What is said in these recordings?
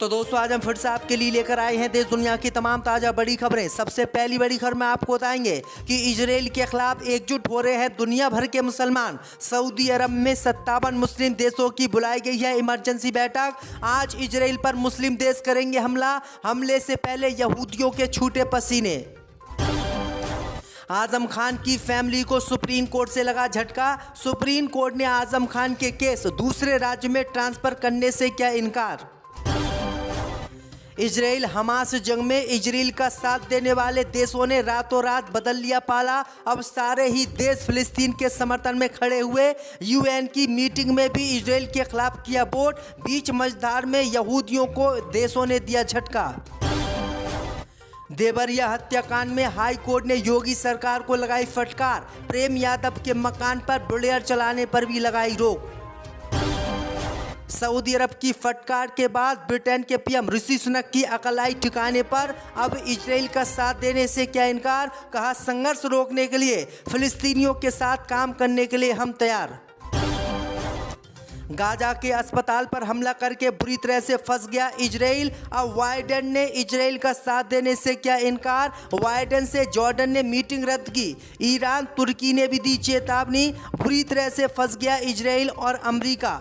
तो दोस्तों आज हम फिर से आपके लिए लेकर आए हैं देश दुनिया की तमाम ताज़ा बड़ी खबरें। सबसे पहली बड़ी खबर में आपको बताएंगे कि इजराइल के खिलाफ एकजुट हो रहे हैं दुनिया भर के मुसलमान। सऊदी अरब में 57 मुस्लिम देशों की बुलाई गई है इमरजेंसी बैठक। आज इजराइल पर मुस्लिम देश करेंगे हमला, हमले से पहले यहूदियों के छूटे पसीने। आजम खान की फैमिली को सुप्रीम कोर्ट से लगा झटका। सुप्रीम कोर्ट ने आजम खान के केस दूसरे राज्य में ट्रांसफर करने से किया इनकार। इजराइल हमास जंग में इजराइल का साथ देने वाले देशों ने रातों रात बदल लिया पाला। अब सारे ही देश फिलिस्तीन के समर्थन में खड़े हुए। यूएन की मीटिंग में भी इजराइल के खिलाफ किया वोट। बीच मझधार में यहूदियों को देशों ने दिया झटका। देवरिया हत्याकांड में हाई कोर्ट ने योगी सरकार को लगाई फटकार। प्रेम यादव के मकान पर बुलडोजर चलाने पर भी लगाई रोक। सऊदी अरब की फटकार के बाद ब्रिटेन के पीएम ऋषि सुनक की अकल आई ठिकाने पर। अब इजराइल का साथ देने से क्या इनकार, कहा संघर्ष रोकने के लिए फिलिस्तीनियों के साथ काम करने के लिए हम तैयार। गाजा के अस्पताल पर हमला करके बुरी तरह से फंस गया इजराइल। अब बाइडेन ने इजराइल का साथ देने से किया इनकार। बाइडेन से जॉर्डन ने मीटिंग रद्द की। ईरान तुर्की ने भी दी चेतावनी। बुरी तरह से फंस गया इजराइल और अमेरिका।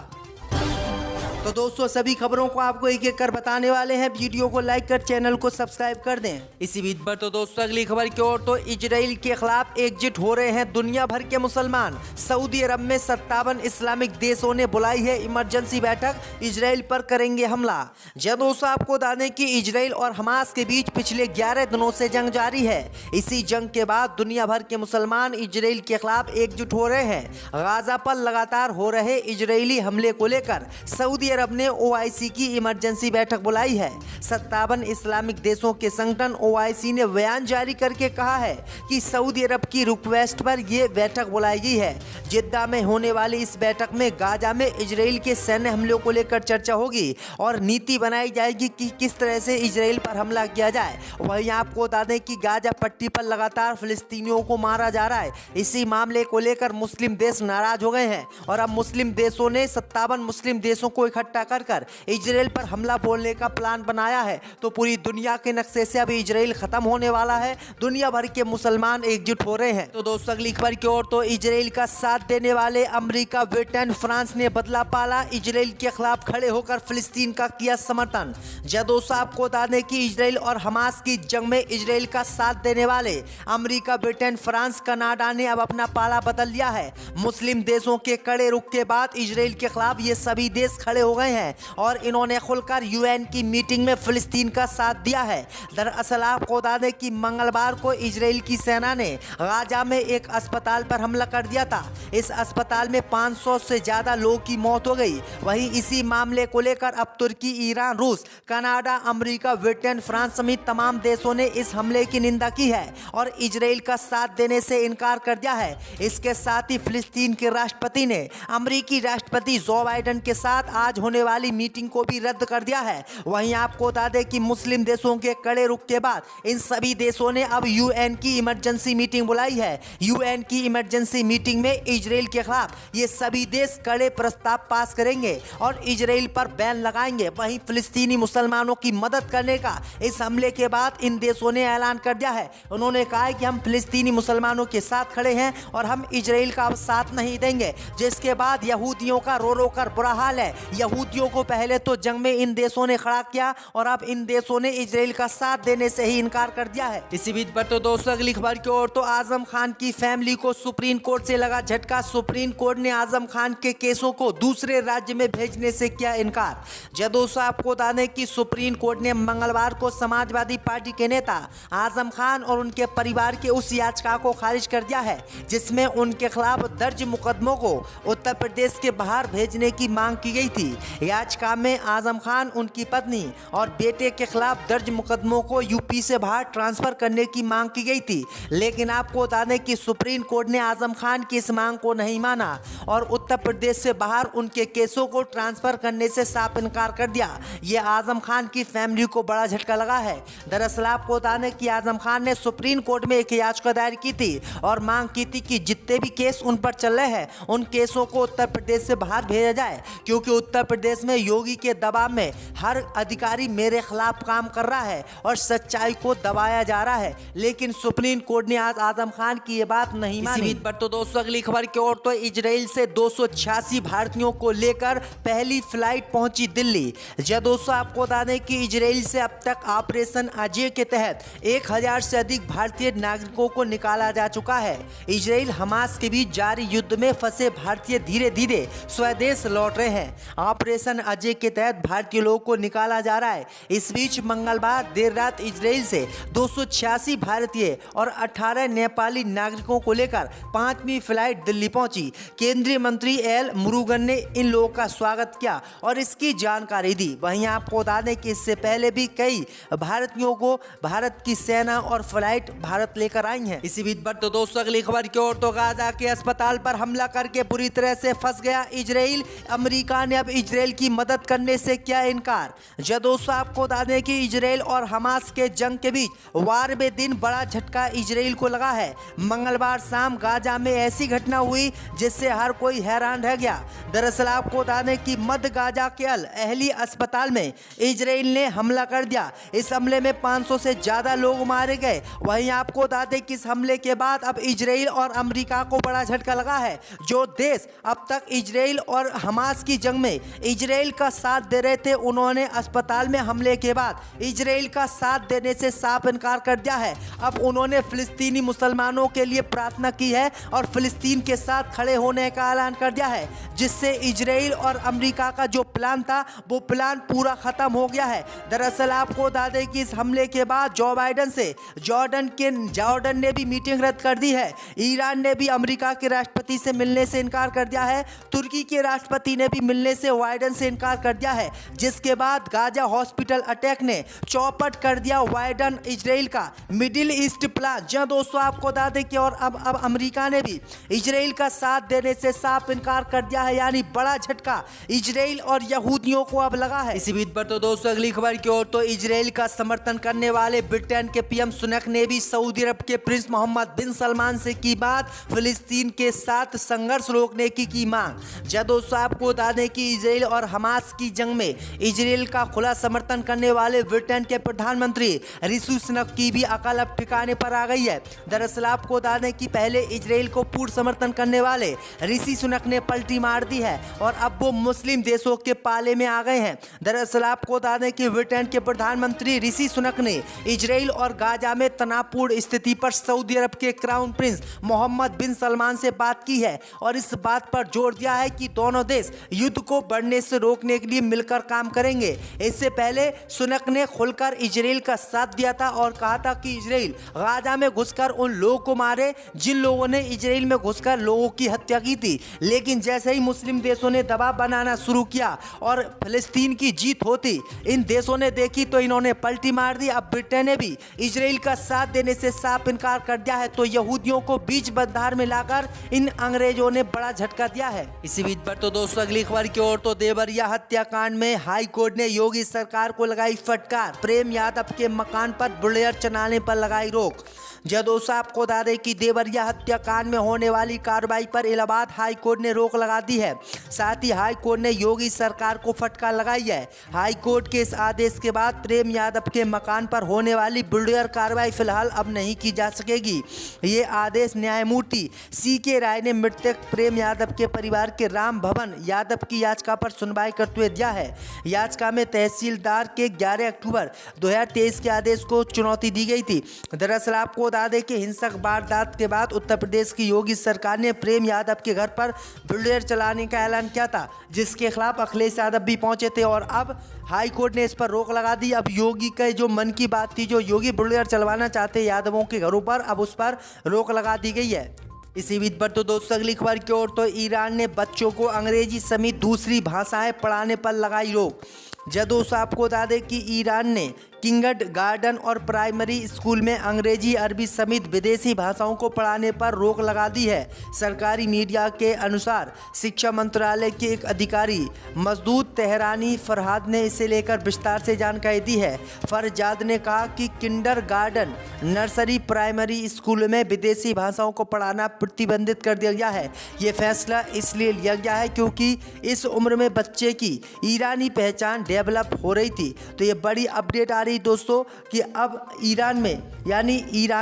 तो दोस्तों सभी खबरों को आपको एक एक कर बताने वाले हैं। वीडियो को लाइक कर चैनल को सब्सक्राइब कर दें इसी बीच पर। तो दोस्तों अगली खबर की ओर। तो इजराइल के खिलाफ एकजुट हो रहे हैं दुनिया भर के मुसलमान। सऊदी अरब में 57 इस्लामिक देशों ने बुलाई है इमरजेंसी बैठक। इजराइल पर करेंगे हमला। जब दोस्तों आपको बता दें कि इजराइल और हमास के बीच पिछले 11 दिनों से जंग जारी है। इसी जंग के बाद दुनिया भर के मुसलमान इजराइल के खिलाफ एकजुट हो रहे हैं। गाजा पर लगातार हो रहे इजरायली हमले को लेकर सऊदी अरब ने ओआईसी की इमरजेंसी बैठक बुलाई है। 57 इस्लामिक देशों के संगठन ओआईसी ने बयान जारी करके कहा है कि सऊदी अरब की रिक्वेस्ट पर यह बैठक बुलाई गई है। जिद्दा में होने वाली इस बैठक में गाजा में इजराइल के सैन्य हमलों को लेकर चर्चा होगी और नीति बनाई जाएगी कि किस तरह से इजराइल पर हमला किया जाए। वहीं आपको बता दें कि गाजा पट्टी पर लगातार फिलिस्तीनियों को मारा जा रहा है। इसी मामले को लेकर मुस्लिम देश नाराज हो गए हैं और अब मुस्लिम देशों ने 57 मुस्लिम देशों को इकट्ठा कर इजराइल पर हमला बोलने का प्लान बनाया है। तो पूरी दुनिया के नक्शे से अब इजराइल खत्म होने वाला है। दुनिया भर के मुसलमान एकजुट हो रहे हैं। तो दोस्तों अगली खबर की ओर। तो इजराइल का साथ देने वाले अमेरिका, ब्रिटेन, फ्रांस ने बदला पाला। इजराइल के खिलाफ खड़े होकर फिलिस्तीन का किया समर्थन। जब दोस्तों आपको बता दें कि इजराइल और हमास की जंग में इजराइल का साथ देने वाले अमेरिका, ब्रिटेन, फ्रांस, कनाडा ने अब अपना पाला बदल लिया है। मुस्लिम देशों के कड़े रुख के बाद इजराइल के खिलाफ ये सभी देश खड़े हो गए हैं और इन्होंने खुलकर यूएन की मीटिंग में फिलिस्तीन का साथ दिया है। दरअसल आपको बता दें कि मंगलवार को इजराइल की सेना ने गाजा में एक अस्पताल पर हमला कर दिया था। इस अस्पताल में 500 से ज्यादा लोगों की मौत हो गई। वहीं इसी मामले को लेकर अब तुर्की, ईरान, रूस, कनाडा, अमेरिका, ब्रिटेन, फ्रांस समेत तमाम देशों ने इस हमले की निंदा की है और इजराइल का साथ देने से इनकार कर दिया है। इसके साथ ही फिलिस्तीन के राष्ट्रपति ने अमेरिकी राष्ट्रपति जो बाइडेन के साथ आज होने वाली मीटिंग को भी रद्द कर दिया है। वहीं आपको बता दें कि मुस्लिम देशों के कड़े रुख के बाद इन सभी देशों ने अब यूएन की इमरजेंसी मीटिंग बुलाई है। यूएन की इमरजेंसी मीटिंग में इजराइल के खिलाफ ये सभी देश कड़े प्रस्ताव पास करेंगे और इजराइल पर बैन लगाएंगे। वहीं फिलिस्तीनी मुसलमानों की मदद करने का इस हमले के बाद इन देशों ने ऐलान कर दिया है। उन्होंने कहा है कि हम फिलिस्तीनी मुसलमानों के साथ खड़े हैं और हम इजराइल का अब साथ नहीं देंगे। जिसके बाद यहूदियों का रो रो कर बुरा हाल है। यहूदियों को पहले तो जंग में इन देशों ने खड़ा किया और अब इन देशों ने इजराइल का साथ देने से ही इनकार कर दिया है। इसी बीच पर तो दोस्तों अगली खबर की ओर। तो आजम खान की फैमिली को सुप्रीम कोर्ट से लगा झटका। सुप्रीम कोर्ट ने आजम खान के केसों को दूसरे राज्य में भेजने से किया इनकार। जब दोस्तों आपको बता दें कि सुप्रीम कोर्ट ने मंगलवार को समाजवादी पार्टी के नेता आजम खान और उनके परिवार के उस याचिका को खारिज कर दिया है जिसमें उनके खिलाफ दर्ज मुकदमों को उत्तर प्रदेश के बाहर भेजने की मांग की गई थी। याचिका में आजम खान, उनकी पत्नी और बेटे के खिलाफ दर्ज मुकदमों को यूपी से बाहर ट्रांसफर करने की मांग की गई थी। लेकिन आपको बता दें कि सुप्रीम कोर्ट ने आजम खान की इस मांग को नहीं माना और उत्तर प्रदेश से बाहर उनके केसों को ट्रांसफर करने से साफ इनकार कर दिया। ये आजम खान की फैमिली को बड़ा झटका लगा है। दरअसल आपको बता दें कि आजम खान ने सुप्रीम कोर्ट में एक याचिका दायर की थी और मांग की थी कि जितने भी केस उन पर चल रहे हैं उन केसों को उत्तर प्रदेश से बाहर भेजा जाए, क्योंकि उत्तर प्रदेश में योगी के दबाव में हर अधिकारी मेरे खिलाफ काम कर रहा है और सच्चाई को दबाया जा रहा है, लेकिन सुप्रीम कोर्ट ने आज आजम खान की ये बात नहीं मानी। पर तो दोस्तों अगली खबर की ओर तो इजराइल से 286 भारतीयों को लेकर पहली फ्लाइट पहुंची दिल्ली। जब दोस्तों आपको बता दें कि इजराइल से अब तक ऑपरेशन अजय के तहत 1000 से अधिक भारतीय नागरिकों को निकाला जा चुका है। इजराइल हमास के बीच जारी युद्ध में फंसे भारतीय धीरे धीरे स्वदेश लौट रहे हैं। ऑपरेशन अजय के तहत भारतीय लोगों को निकाला जा रहा है। इस बीच मंगलवार देर रात इजराइल से 286 भारतीय और 18 नेपाली नागरिकों को लेकर 5वीं फ्लाइट दिल्ली पहुंची। केंद्रीय मंत्री एल मुरुगन ने इन लोगों का स्वागत किया और इसकी जानकारी दी। वहीं आपको बता दें कि इससे पहले भी कई भारतीयों को भारत की सेना और फ्लाइट भारत लेकर आई है। इसी बीच पर तो दोस्तों अगली खबर की ओर तो गाजा के अस्पताल पर हमला करके बुरी तरह से फंस गया इजराइल। अमेरिका ने अब इजराइल की मदद करने से किया इनकार। जब दोस्तों आपको बता दें कि इजराइल और हमास के जंग के बीच वारवे दिन बड़ा झटका इजराइल को लगा है। मंगलवार शाम गाजा में ऐसी घटना हुई जिससे हर कोई हैरान रह गया। दरअसल आपको बता दें कि मध्य गाजा के अल अहली अस्पताल में इजराइल ने हमला कर दिया। इस हमले में 500 से ज्यादा लोग मारे गए। वहीं आपको बता दें कि इस हमले के बाद अब इजराइल और अमेरिका को बड़ा झटका लगा है। जो देश अब तक इजराइल और हमास की जंग में इजराइल का साथ दे रहे थे, उन्होंने अस्पताल में हमले के बाद इजराइल का साथ देने से साफ इनकार कर दिया है। अब उन्होंने फिलिस्तीनी मुसलमानों के लिए प्रार्थना की है और फिलिस्तीन के साथ खड़े होने का ऐलान कर दिया है, जिससे इजराइल और अमेरिका का जो प्लान था वो प्लान पूरा खत्म हो गया है। दरअसल आपको बता दें कि इस हमले के बाद जो बाइडन से जॉर्डन ने भी मीटिंग रद्द कर दी है। ईरान ने भी अमेरिका के राष्ट्रपति से मिलने से इनकार कर दिया है। तुर्की के राष्ट्रपति ने भी मिलने से बाइडन से इनकार कर दिया है, जिसके बाद गाजा हॉस्पिटल अटैक ने चौपट कर दिया बाइडन इजराइल का मिडिल ईस्ट प्लान। जहां दोस्तों आपको बता दें कि और अब अमेरिका ने भी इजराइल का साथ देने से साफ इनकार कर दिया है, यानी बड़ा झटका इजराइल और यहूदियों को अब लगा है। इसी बीच पर तो दोस्तों अगली खबर की ओर तो इजराइल का समर्थन करने वाले ब्रिटेन के पीएम सुनक ने भी सऊदी अरब के प्रिंस मोहम्मद बिन सलमान से की बात, फिलिस्तीन के साथ संघर्ष रोकने की मांग। जब दोस्तों आपको बता दें कि इजराइल और हमास की जंग में इजराइल का खुला समर्थन करने वाले ब्रिटेन के प्रधानमंत्री ऋषि सुनक की भी अकल अब ठिकाने पर आ गई है। दरअसल आपको बता दें कि पहले इजराइल को पूर्ण समर्थन करने वाले ऋषि सुनक ने पलटी मार दी है और अब वो मुस्लिम देशों के पाले में आ गए हैं। दरअसल आपको बता दें कि ब्रिटेन के प्रधानमंत्री ऋषि सुनक ने इजराइल और गाजा में तनावपूर्ण स्थिति पर सऊदी अरब के क्राउन प्रिंस मोहम्मद बिन सलमान से बात की है और इस बात पर जोर दिया है कि दोनों देश युद्ध को बढ़ने से रोकने के लिए मिलकर काम करेंगे। इससे पहले सुनक ने खुलकर इजराइल का साथ दिया था और कहा था कि इजराइल गाजा में घुसकर उन लोगों को मारे जिन लोगों ने इजराइल में घुसकर लोगों की हत्या की थी। लेकिन जैसे ही मुस्लिम देशों ने दबाव बनाना शुरू किया और फिलिस्तीन की जीत होती इन देशों ने देखी तो इन्होंने पलटी मार दी। अब ब्रिटेन ने भी इजराइल का साथ देने से साफ इनकार कर दिया है, तो यहूदियों को बीच बंधार में लाकर इन अंग्रेजों ने बड़ा झटका दिया है। इसी बीच पर तो दोस्तों अगली खबर की ओर तो देवरिया हत्याकांड में हाई कोर्ट ने योगी सरकार को लगाई फटकार, प्रेम यादव के मकान पर बुलडोजर चलाने पर लगाई रोक। जब दोस्तों आपको बता दें कि देवरिया हत्याकांड में होने वाली कार्रवाई पर इलाहाबाद हाई कोर्ट ने रोक लगा दी है। साथ ही हाई कोर्ट ने योगी सरकार को फटकार लगाई है। हाई कोर्ट के इस आदेश के बाद प्रेम यादव के मकान पर होने वाली बुलडोजर कार्रवाई फिलहाल अब नहीं की जा सकेगी। ये आदेश न्यायमूर्ति CK राय ने मृतक प्रेम यादव के परिवार के राम भवन यादव की याचिका पर सुनवाई करते हुए दिया है। याचिका में तहसीलदार के 11 अक्टूबर 2023 के आदेश को चुनौती दी गई थी। दरअसल आपको बता दें कि हिंसक वारदात के बाद उत्तर प्रदेश की योगी सरकार ने प्रेम यादव के घर पर बुलडोजर चलाने का ऐलान किया था, जिसके खिलाफ अखिलेश यादव भी पहुंचे थे और अब हाई कोर्ट ने इस पर रोक लगा दी। अब योगी का जो मन की बात थी, जो योगी बुलडोजर चलवाना चाहते यादवों के घरों पर, अब उस पर रोक लगा दी गई है। इसी बीच पर तो दोस्तों अगली खबर की ओर तो ईरान ने बच्चों को अंग्रेजी समेत दूसरी भाषाएं पढ़ाने पर लगाई रोक। जब दोस्तों आपको बता दें कि ईरान ने किंडरगार्टन और प्राइमरी स्कूल में अंग्रेजी, अरबी समेत विदेशी भाषाओं को पढ़ाने पर रोक लगा दी है। सरकारी मीडिया के अनुसार शिक्षा मंत्रालय के एक अधिकारी मसूद तेहरानी फरहाद ने इसे लेकर विस्तार से जानकारी दी है। फरजाद ने कहा कि किंडरगार्टन, नर्सरी, प्राइमरी स्कूल में विदेशी भाषाओं को पढ़ाना प्रतिबंधित कर दिया गया है। ये फैसला इसलिए लिया गया है क्योंकि इस उम्र में बच्चे की ईरानी पहचान डेवलप हो रही थी। तो ये बड़ी अपडेट आ रही दोस्तों कि अब ईरान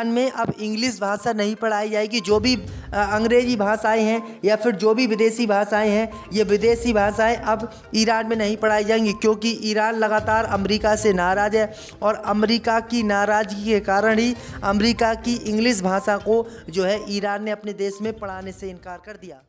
में अब इंग्लिश भाषा नहीं पढ़ाई जाएगी। जो भी अंग्रेजी भाषाएं हैं या फिर जो भी विदेशी भाषाएं हैं, ये विदेशी भाषाएं अब ईरान में नहीं पढ़ाई जाएंगी क्योंकि ईरान लगातार अमेरिका से नाराज़ है और अमेरिका की नाराज़गी के कारण ही अमेरिका की इंग्लिश भाषा को जो है ईरान ने अपने देश में पढ़ाने से इनकार कर दिया।